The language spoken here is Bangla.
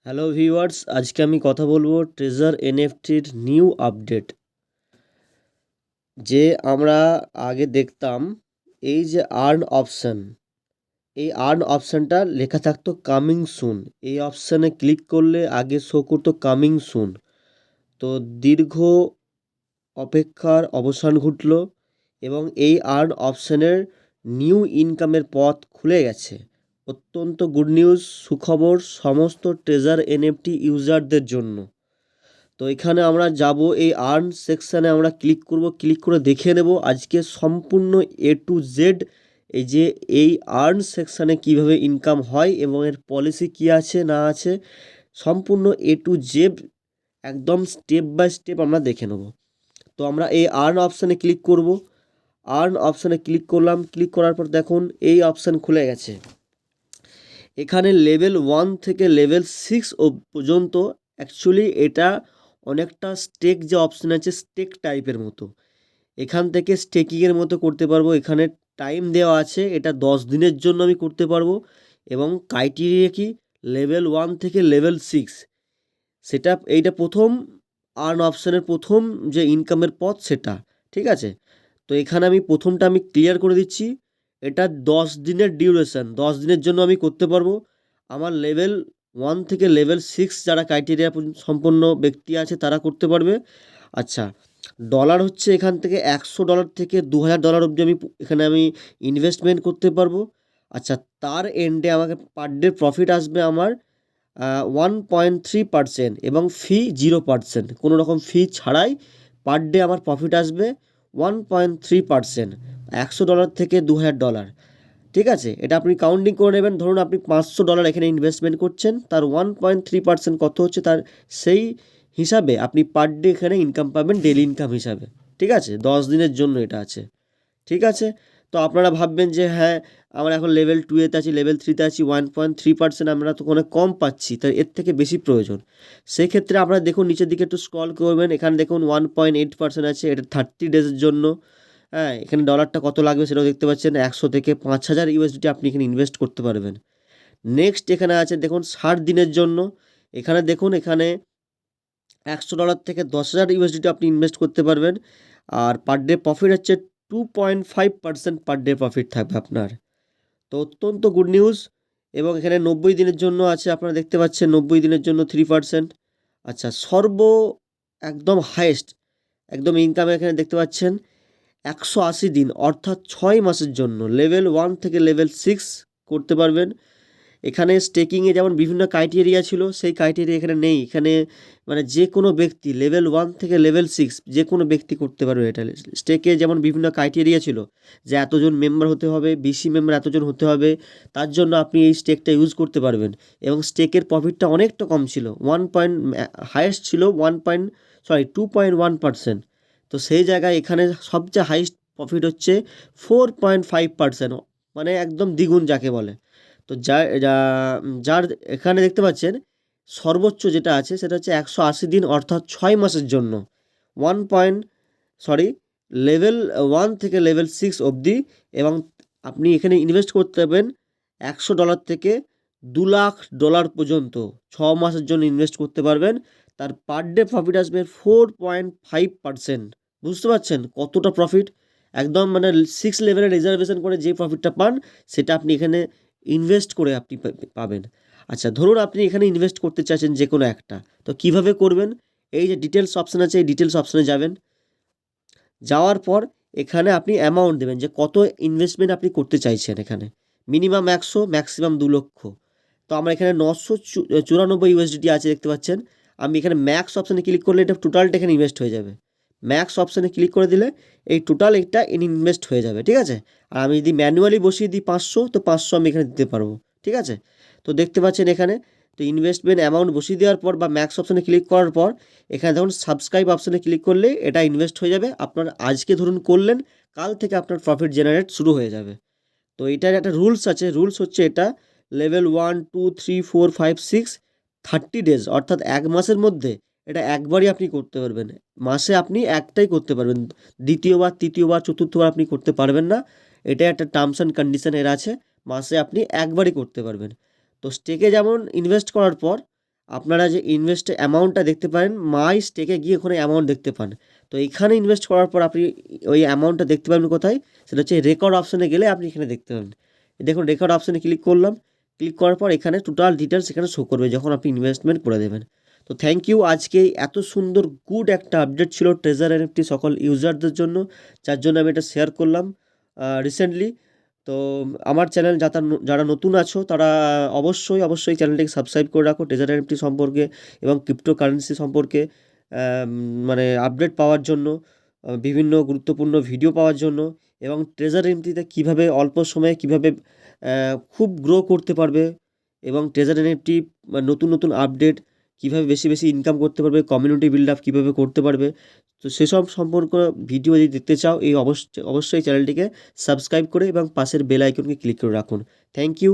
হ্যালো ভিউয়ার্স, আজকে আমি কথা বলবো ট্রেজার এনএফটির নিউ আপডেট। যে আমরা আগে দেখতাম এই যে আর্ন অপশান, এই আর্ন অপশানটা লেখা থাকতো কামিং সুন। এই অপশানে ক্লিক করলে আগে শো করতো কামিং সুন। তো দীর্ঘ অপেক্ষার অবসান ঘটল এবং এই আর্ন অপশানের নিউ ইনকামের পথ খুলে গেছে। অত্যন্ত গুড নিউজ, সুখবর সমস্ত ট্রেজার এনএফটি ইউজারদের জন্য। তো এখানে আমরা যাব, এই আর্ন সেকশানে আমরা ক্লিক করব, ক্লিক করে দেখে নেব আজকে সম্পূর্ণ এ টু জেড এই আর্ন সেকশানে কিভাবে ইনকাম হয় এবং এর পলিসি কী আছে না আছে, সম্পূর্ণ এ টু জেড একদম স্টেপ বাই স্টেপ আমরা দেখে নেব। তো আমরা এই আর্ন অপশানে ক্লিক করব। আর্ন অপশানে ক্লিক করলাম, ক্লিক করার পর দেখুন এই অপশান খুলে গেছে। এখানে লেভেল 1 থেকে লেভেল 6 পর্যন্ত অ্যাকচুয়ালি এটা অনেকটা স্টেক যে অপশান আছে স্টেক টাইপের মতো। এখান থেকে স্টেকিংয়ের মতো করতে পারবো। এখানে টাইম দেওয়া আছে, এটা 10 দিনের জন্য আমি করতে পারবো এবং ক্রাইটেরিয়া কি লেভেল 1 থেকে লেভেল 6। এইটা প্রথম আর্ন অপশানের প্রথম যে ইনকামের পথ সেটা, ঠিক আছে। তো এখানে আমি প্রথমটা আমি ক্লিয়ার করে দিচ্ছি। এটা 10 দিনের ডিউরেশন, 10 দিনের জন্য আমি করতে পারবো। আমার লেভেল 1 থেকে লেভেল 6 যারা ক্রাইটেরিয়া সম্পন্ন ব্যক্তি আছে তারা করতে পারবে। আচ্ছা, ডলার হচ্ছে এখান থেকে $100 থেকে $2000 অবধি আমি ইনভেস্টমেন্ট করতে পারবো। আচ্ছা, তার এন্ডে আমাকে পার ডে প্রফিট আসবে আমার 1.3% এবং ফি 0%, কোনো রকম ফি ছাড়াই পার ডে আমার প্রফিট আসবে 1.3%, $100 থেকে $2000, ঠিক আছে। এটা আপনি কাউন্টিং করে নেবেন। ধরুন আপনি $500 এখানে ইনভেস্টমেন্ট করছেন, তার 1.3% কত হচ্ছে, তার সেই হিসাবে আপনি পার ডে এখানে ইনকাম পাবেন ডেলি ইনকাম হিসাবে, ঠিক আছে। 10 দিনের জন্য এটা আছে, ঠিক আছে। তো আপনারা ভাববেন যে হ্যাঁ, আমরা এখন লেভেল 2-তে আছি, লেভেল 3-তে আছি, 1.3% আমরা তো অনেক কম পাচ্ছি, তাই এর থেকে বেশি প্রয়োজন। সেক্ষেত্রে আপনারা দেখুন নিচের দিকে একটু স্ক্রল করবেন, এখানে দেখুন 1.8% আছে, এটা 30 ডেজের জন্য। হ্যাঁ, এখানে ডলারটা কত লাগবে সেটাও দেখতে পাচ্ছেন, 100 থেকে 5000 ইউএসডিটি আপনি এখানে ইনভেস্ট করতে পারবেন। নেক্সট এখানে আছে দেখুন 60 দিনের জন্য। এখানে দেখুন, এখানে $100 থেকে 10,000 ইউএসডিটি আপনি ইনভেস্ট করতে পারবেন। আর পার ডে প্রফিট হচ্ছে 2.5% পার ডে প্রফিট থাকবে আপনার। তো অত্যন্ত গুড নিউজ। এবং এখানে 90 দিনের জন্য আছে, আপনারা দেখতে পাচ্ছেন 90 দিনের জন্য 3%। আচ্ছা, একদম হাইয়েস্ট একদম ইনকাম এখানে দেখতে পাচ্ছেন 180 দিন, অর্থাৎ 6 মাসের জন্য লেভেল 1 থেকে লেভেল 6 করতে পারবেন। এখানে স্টেকিংয়ে যেমন বিভিন্ন ক্রাইটেরিয়া ছিল, সেই ক্রাইটেরিয়া এখানে নেই। এখানে মানে যে কোনো ব্যক্তি লেভেল 1 থেকে লেভেল 6 যে কোনো ব্যক্তি করতে পারবে এটা। স্টেকে যেমন বিভিন্ন ক্রাইটেরিয়া ছিল যে এতজন মেম্বার হতে হবে, বিসি মেম্বার এতজন হতে হবে, তার জন্য আপনি এই স্টেকটা ইউজ করতে পারবেন। এবং স্টেকের প্রফিটটা অনেকটা কম ছিল, হাইয়েস্ট ছিল 2.1%। তো সেই জায়গায় এখানে সবচেয়ে হাইয়েস্ট প্রফিট হচ্ছে 4.5%, মানে একদম দ্বিগুণ যাকে বলে। তো যার এখানে দেখতে পাচ্ছেন সর্বোচ্চ যেটা আছে সেটা হচ্ছে 180 দিন, অর্থাৎ 6 মাসের জন্য ওয়ান পয়েন্ট সরি লেভেল 1 থেকে লেভেল 6 অবধি। এবং আপনি এখানে ইনভেস্ট করতে পারবেন $100 থেকে $2,00,000 পর্যন্ত 6 মাসের জন্য ইনভেস্ট করতে পারবেন। তার পার ডে প্রফিট আসবে 4.5%। বুঝতে পারছেন কতটা প্রফিট? একদম মানে 6 লেভেলে রিজার্ভেশন করে যে প্রফিটটা পান সেটা আপনি এখানে ইনভেস্ট করে আপনি পাবেন। আচ্ছা, ধরুন আপনি এখানে ইনভেস্ট করতে চাইছেন যে কোনো একটা, তো কিভাবে করবেন? এই যে ডিটেলস অপশান আছে, এই ডিটেলস অপশানে যাবেন। যাওয়ার পর এখানে আপনি অ্যামাউন্ট দেবেন যে কত ইনভেস্টমেন্ট আপনি করতে চাইছেন। এখানে মিনিমাম 100, ম্যাক্সিমাম 2,00,000। তো আমরা এখানে 994 ইউএসডিটি আছে দেখতে পাচ্ছেন। আমি এখানে ম্যাক্স অপশানে ক্লিক করলে এটা টোটালটা এখানে ইনভেস্ট হয়ে যাবে। ম্যাক্স অপশানে ক্লিক করে দিলে এই টোটাল এটা ইনভেস্ট হয়ে যাবে, ঠিক আছে। আর আমি যদি ম্যানুয়ালি বসিয়ে দিই 500, তো 500 আমি এখানে দিতে পারবো, ঠিক আছে। তো দেখতে পাচ্ছেন এখানে, তো ইনভেস্টমেন্ট অ্যামাউন্ট বসিয়ে দেওয়ার পর বা ম্যাক্স অপশানে ক্লিক করার পর এখানে দেখুন সাবস্ক্রাইব অপশানে ক্লিক করলে এটা ইনভেস্ট হয়ে যাবে। আপনার আজকে ধরুন করলেন, কাল থেকে আপনার প্রফিট জেনারেট শুরু হয়ে যাবে। তো এটার একটা রুলস আছে, রুলস হচ্ছে এটা লেভেল 1, 2, 3, 4, 5, 6 30 ডেজ, অর্থাৎ 1 মাসের মধ্যে এটা একবারই আপনি করতে পারবেন। মাসে আপনি একটাই করতে পারবেন, দ্বিতীয়বার, তৃতীয়বার, চতুর্থবার আপনি করতে পারবেন না। এটা একটা টার্মস অ্যান্ড কন্ডিশনের আছে, মাসে আপনি একবারই করতে পারবেন। তো স্টেকে যেমন ইনভেস্ট করার পর আপনারা যে ইনভেস্ট অ্যামাউন্টটা দেখতে পারেন, মাই স্টেকে গিয়ে ওখানে অ্যামাউন্ট দেখতে পান। তো এখানে ইনভেস্ট করার পর আপনি ওই অ্যামাউন্টটা দেখতে পাবেন কোথায়? সেটা হচ্ছে রেকর্ড অপশনে গেলে আপনি এখানে দেখতে পাবেন। দেখুন রেকর্ড অপশনে ক্লিক করলাম, ক্লিক করার পর এখানে টোটাল ডিটেলস এখানে শো করবে যখন আপনি ইনভেস্টমেন্ট করে দেবেন। তো থ্যাংক ইউ, আজকে এত সুন্দর গুড একটা আপডেট ছিল ট্রেজার এনএফটি সকল ইউজারদের জন্য, যার জন্য আমি এটা শেয়ার করলাম রিসেন্টলি। তো আমার চ্যানেল যারা নতুন আছো তারা অবশ্যই চ্যানেলটিকে সাবস্ক্রাইব করে রাখো ট্রেজার এনএফটি সম্পর্কে এবং ক্রিপ্টোকারেন্সি সম্পর্কে মানে আপডেট পাওয়ার জন্য, বিভিন্ন গুরুত্বপূর্ণ ভিডিও পাওয়ার জন্য, এবং ট্রেজার এনএফটিতে কীভাবে অল্প সময়ে কীভাবে খুব গ্রো করতে পারবে, এবং ট্রেজার এনএফটি নতুন আপডেট কীভাবে বেশি ইনকাম করতে পারবে, কমিউনিটি বিল্ড আপ কীভাবে করতে পারবে। তো সেসব সম্পর্ক ভিডিও যদি দেখতে চাও অবশ্যই চ্যানেলটিকে সাবস্ক্রাইব করে এবং পাশের বেল আইকনকে ক্লিক করে রাখুন। Thank you.